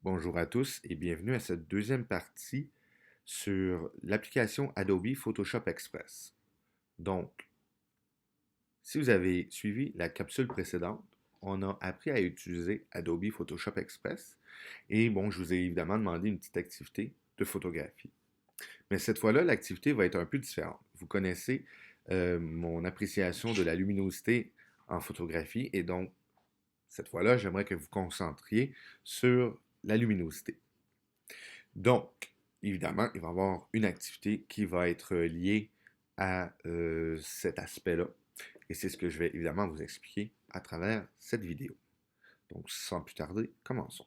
Bonjour à tous et bienvenue à cette deuxième partie sur l'application Adobe Photoshop Express. Donc, si vous avez suivi la capsule précédente, on a appris à utiliser Adobe Photoshop Express et bon, je vous ai évidemment demandé une petite activité de photographie. Mais cette fois-là, l'activité va être un peu différente. Vous connaissez mon appréciation de la luminosité en photographie et donc, cette fois-là, j'aimerais que vous concentriez sur la luminosité. Donc, évidemment, il va y avoir une activité qui va être liée à cet aspect-là. Et c'est ce que je vais évidemment vous expliquer à travers cette vidéo. Donc, sans plus tarder, commençons.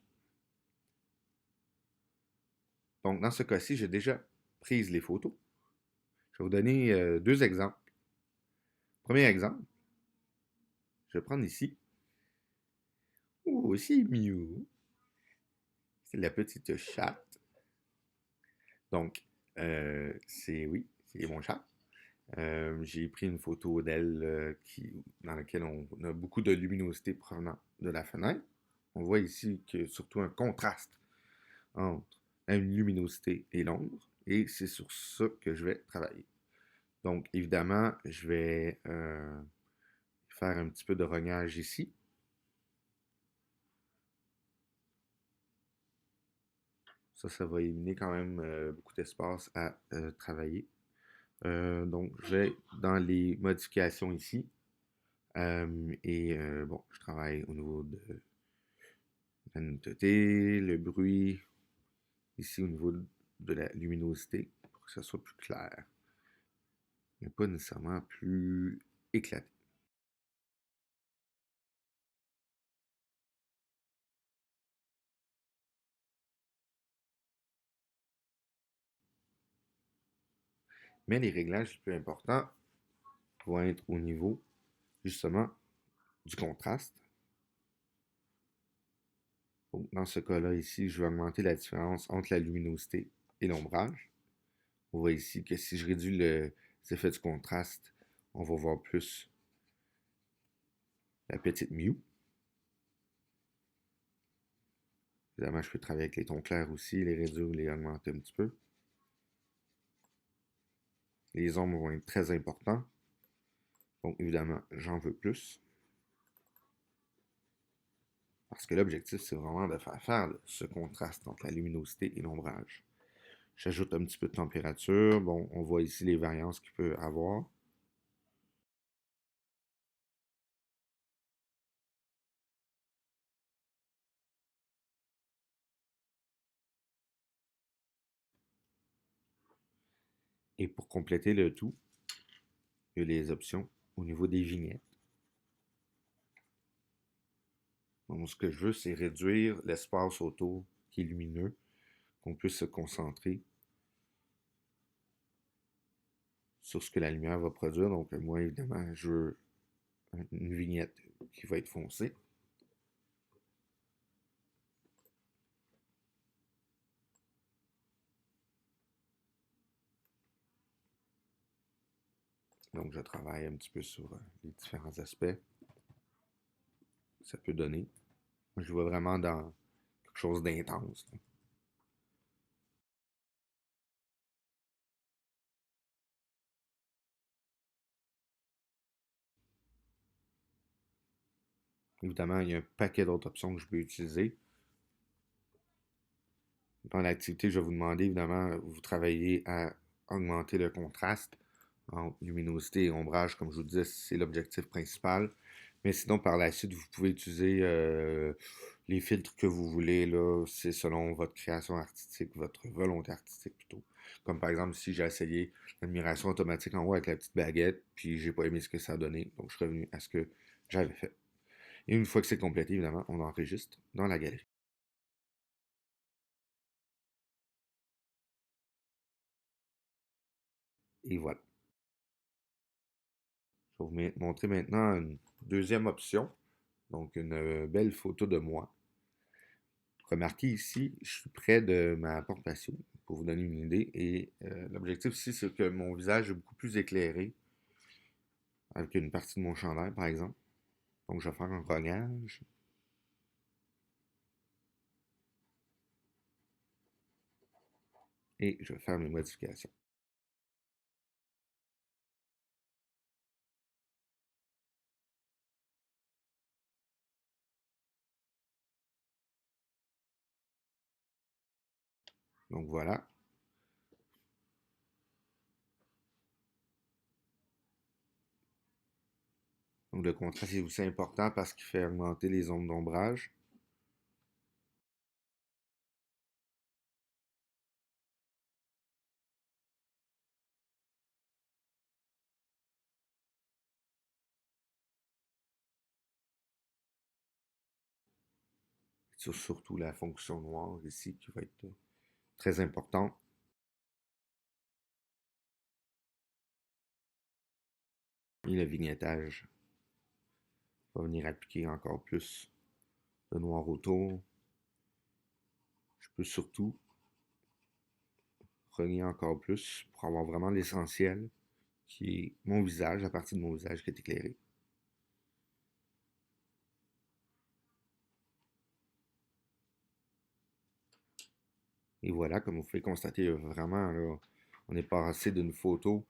Donc, dans ce cas-ci, j'ai déjà pris les photos. Je vais vous donner deux exemples. Premier exemple, je vais prendre ici. Oh, c'est mieux. C'est la petite chatte. Donc, oui, c'est mon chat. J'ai pris une photo d'elle dans laquelle on a beaucoup de luminosité provenant de la fenêtre. On voit ici que surtout un contraste entre la luminosité et l'ombre, et c'est sur ça que je vais travailler. Donc évidemment, je vais faire un petit peu de rognage ici. Ça va éliminer quand même beaucoup d'espace à travailler. Donc je vais dans les modifications ici. Bon, je travaille au niveau de la netteté, le bruit, ici au niveau de la luminosité, pour que ça soit plus clair, mais pas nécessairement plus éclaté. Mais les réglages les plus importants vont être au niveau, justement, du contraste. Donc, dans ce cas-là, ici, je vais augmenter la différence entre la luminosité et l'ombrage. On voit ici que si je réduis les effets du contraste, on va voir plus la petite Mew. Évidemment, je peux travailler avec les tons clairs aussi, les réduire ou les augmenter un petit peu. Les ombres vont être très importants. Donc, évidemment, j'en veux plus. Parce que l'objectif, c'est vraiment de faire ce contraste entre la luminosité et l'ombrage. J'ajoute un petit peu de température. Bon, on voit ici les variances qu'il peut avoir. Et pour compléter le tout, il y a les options au niveau des vignettes. Donc, ce que je veux, c'est réduire l'espace autour qui est lumineux, qu'on puisse se concentrer sur ce que la lumière va produire. Donc, moi, évidemment, je veux une vignette qui va être foncée. Donc, je travaille un petit peu sur les différents aspects que ça peut donner. Moi, je vois vraiment dans quelque chose d'intense. Évidemment, il y a un paquet d'autres options que je peux utiliser. Dans l'activité, je vais vous demander, évidemment, vous travaillez à augmenter le contraste entre luminosité et ombrage. Comme je vous disais, c'est l'objectif principal. Mais sinon, par la suite, vous pouvez utiliser les filtres que vous voulez. Là, c'est selon votre création artistique, votre volonté artistique plutôt. Comme par exemple, si j'ai essayé l'admiration automatique en haut avec la petite baguette, puis j'ai pas aimé ce que ça a donné. Donc, je suis revenu à ce que j'avais fait. Et une fois que c'est complété, évidemment, on enregistre dans la galerie. Et voilà. Je vais vous montrer maintenant une deuxième option. Donc, une belle photo de moi. Remarquez ici, je suis près de ma porte patio pour vous donner une idée. Et l'objectif ici, c'est que mon visage est beaucoup plus éclairé avec une partie de mon chandail, par exemple. Donc, je vais faire un rognage. et je vais faire mes modifications. Donc voilà. Donc le contraste est aussi important parce qu'il fait augmenter les zones d'ombrage. Surtout la fonction noire ici qui va être très importante. Et le vignettage va venir appliquer encore plus de noir autour. Je peux surtout relier encore plus pour avoir vraiment l'essentiel qui est mon visage, la partie de mon visage qui est éclairée. Et voilà, comme vous pouvez constater, vraiment, là, on est passé d'une photo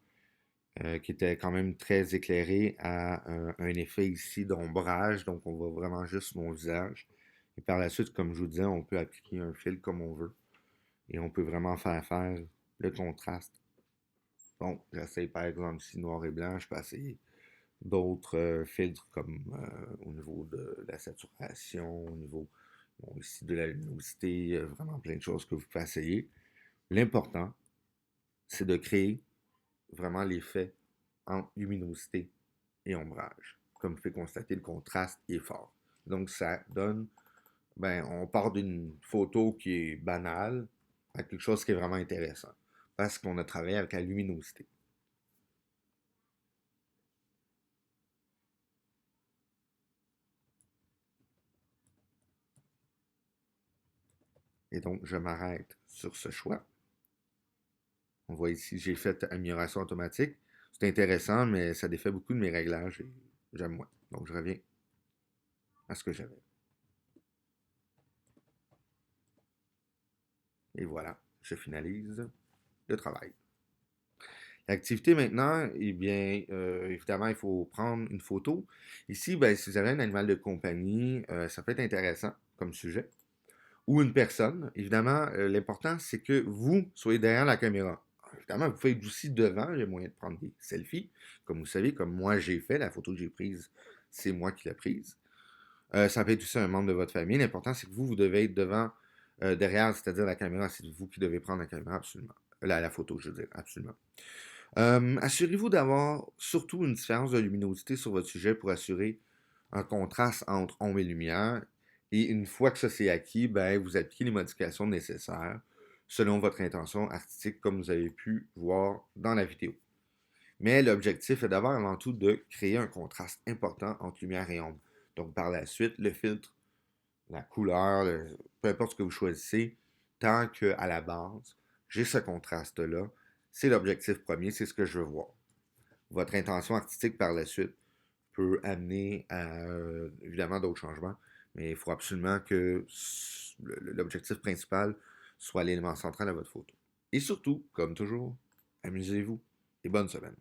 qui était quand même très éclairée à un effet ici d'ombrage. Donc, on voit vraiment juste mon visage. Et par la suite, comme je vous disais, on peut appliquer un fil comme on veut. Et on peut vraiment faire le contraste. Donc, j'essaie par exemple ici noir et blanc. Je peux essayer d'autres filtres comme au niveau de la saturation, au niveau bon, ici de la luminosité, vraiment plein de choses que vous pouvez essayer. L'important, c'est de créer vraiment l'effet entre luminosité et ombrage. Comme vous pouvez constater, le contraste est fort. Donc ça donne, ben, on part d'une photo qui est banale à quelque chose qui est vraiment intéressant. Parce qu'on a travaillé avec la luminosité. Et donc, je m'arrête sur ce choix. On voit ici, j'ai fait amélioration automatique. C'est intéressant, mais ça défait beaucoup de mes réglages et j'aime moins. Donc, je reviens à ce que j'avais. Et voilà, je finalise le travail. L'activité maintenant, eh bien, évidemment, il faut prendre une photo. Ici, ben, si vous avez un animal de compagnie, ça peut être intéressant comme sujet. Ou une personne. Évidemment, l'important, c'est que vous soyez derrière la caméra. Évidemment, vous pouvez être aussi devant, il y a moyen de prendre des selfies. Comme vous savez, comme moi j'ai fait, la photo que j'ai prise, c'est moi qui l'ai prise. Ça peut être aussi un membre de votre famille. L'important, c'est que vous devez être devant, derrière, c'est-à-dire la caméra. C'est vous qui devez prendre la caméra, absolument. La photo, je veux dire, absolument. Assurez-vous d'avoir surtout une différence de luminosité sur votre sujet pour assurer un contraste entre ombre et lumière. Et une fois que ça c'est acquis, ben, vous appliquez les modifications nécessaires selon votre intention artistique, comme vous avez pu voir dans la vidéo. Mais l'objectif est d'avoir avant tout de créer un contraste important entre lumière et ombre. Donc par la suite, le filtre, la couleur, peu importe ce que vous choisissez, tant qu'à la base, j'ai ce contraste-là, c'est l'objectif premier, c'est ce que je veux voir. Votre intention artistique par la suite peut amener à, évidemment, d'autres changements, mais il faut absolument que l'objectif principal soit l'élément central de votre photo. Et surtout, comme toujours, amusez-vous et bonne semaine.